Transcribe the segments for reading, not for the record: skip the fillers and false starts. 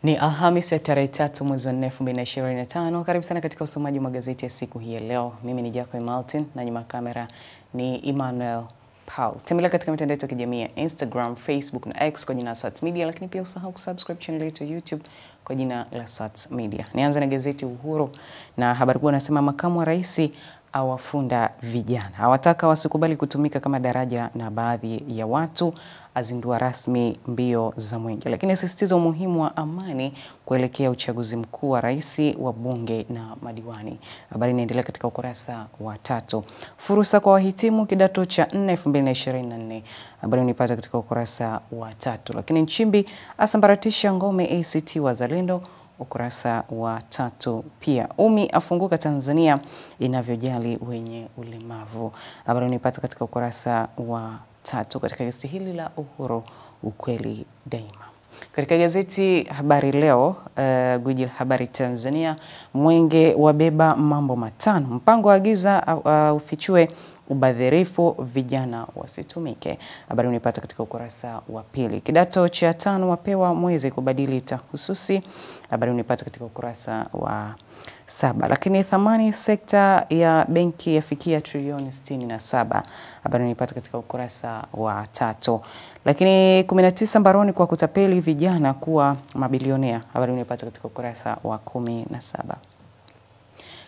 Ni Alhamisi ya tarehe 3 mwezi wa 4 2025. Karibu sana katika usomaji wa magazeti ya siku hii ya leo. Mimi ni Jacob Martin na nyuma kamera ni Emmanuel Paul. Tembelea katika mitandao yetu ya kijamii ya Instagram, Facebook na X kwa jina la Sats Media, lakini pia usahau kusubscribe channel yetu ya YouTube kwa jina la Sats Media. Nianze na gazeti Uhuru na habari kuu inasema makamu wa rais awafunda vijana. Hawataka wasikubali kutumika kama daraja na baadhi ya watu, azindua rasmi mbio za mwenge. Lakini asisitiza umuhimu wa amani kuelekea uchaguzi mkuu wa rais, wa bunge na madiwani. Habari inaendelea katika ukurasa wa 3. Fursa kwa wahitimu kidato cha 4 2024. Habari unipata katika ukurasa wa 3. Lakini Nchimbi asambaratisha ngome ACT Wazalendo, ukurasa wa 3 pia. Umi afunguka Tanzania inavyojali wenye ulemavu. Habari unipata katika ukurasa wa 3 katika gazeti hili la Uhuru, ukweli daima. Katika gazeti Habari Leo, gwiji la habari Tanzania, mwenge wabeba mambo matano. Mpango wa agiza ufichue ubadhirifu, vijana wasitumike. Habari unipata katika ukurasa wa 2. Kidato cha 5 wapewa mwezi kubadili tahususi. Habari unipata katika ukurasa wa 7. Lakini thamani sekta ya benki yafikia trilioni 67. Habari unipata katika ukurasa wa 3. Lakini 19 mbaroni kwa kutapeli vijana kuwa mabilionea. Habari unipata katika ukurasa wa 17.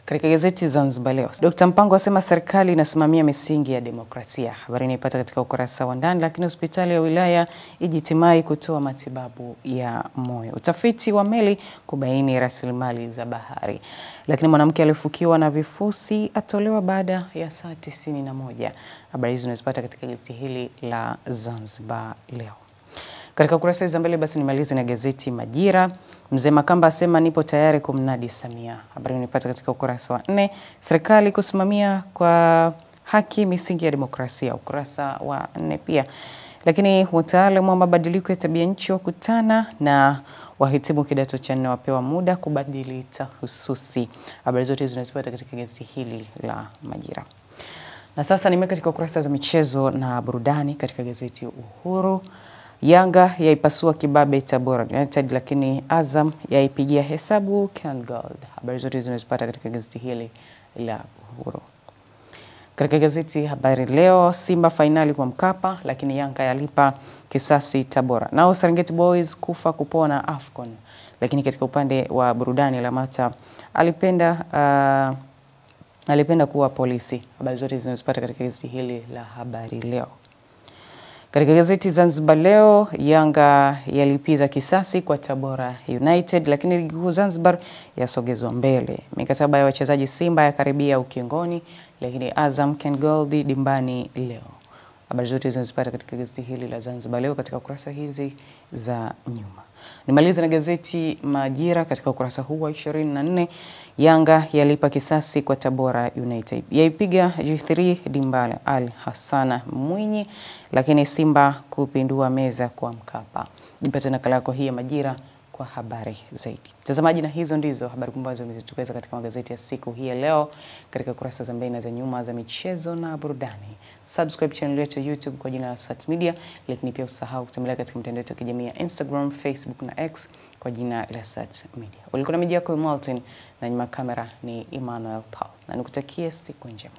Katika gazeti Zanzibar Leo, Dr. Mpango asema serikali inasimamia misingi ya demokrasia. Habari inaipata katika ukurasa wa ndani. Lakini hospitali ya wilaya ijitimai kutoa matibabu ya moyo. Utafiti wa meli kubaini rasilimali za bahari. Lakini mwanamke alifukiwa na vifusi atolewa baada ya saa 91. Habari hizo unazipata katika gazeti hili la Zanzibar Leo. Katika kurasa za mbele basi nimalize na gazeti Majira. Mzee Makamba asema nipo tayari kumnadi Samia. Habari unipata katika ukurasa wa 4. Serikali kusimamia kwa haki misingi ya demokrasia, ukurasa wa 4 pia. Lakini wataalamu wa mabadiliko ya tabia nchi wakutana na wahitimu kidato cha 4 wapewa muda kubadili tahususi. Habari zote zinazipata katika gazeti hili la Majira. Na sasa nimeka katika ukurasa za michezo na burudani katika gazeti Uhuru. Yanga yaipasua kibabe Tabora United, lakini Azam yaipigia hesabu KenGold. Habari zote zinazopata katika gazeti hili la Uhuru. Katika gazeti Habari Leo, Simba finali kwa Mkapa, lakini Yanga yalipa kisasi Tabora. Nao Serengeti Boys kufa kupona AFCON. Lakini katika upande wa burudani Lamata alipenda kuwa polisi. Habari zote zinazopata katika gazeti hili la Habari Leo. Katika gazeti Zanzibar Leo, Yanga yalipiza kisasi kwa Tabora United, lakini ligi kuu Zanzibar yasogezwa mbele. Mikataba ya wachezaji Simba yakaribia ukingoni, lakini Azam KenGold dimbani leo. Habari zote zinazopata katika gazeti hili la Zanzibar Leo katika kurasa hizi za nyuma. Nimalize na gazeti Majira katika ukurasa huu wa 24. Yanga yalipa kisasi kwa Tabora United. Yaipiga G3 dimbani Al Hassana Mwinyi, lakini Simba kupindua meza kwa Mkapa. Nipate nakala yako hii ya Majira kwa habari zaidi. Mtazamaji, na hizo ndizo habari ambazo zimetokeza katika magazeti ya siku hii ya leo katika kurasa za mbele na za nyuma za michezo na burudani. Subscribe channel yetu ya YouTube kwa jina la Sats Media, lakini pia usahau kutembelea katika mitandao yetu ya kijamii ya Instagram, Facebook na X kwa jina la Sats Media. Ulikuwa na Jacob Martin na nyuma kamera ni Emmanuel Paul. Na nikutakie siku njema.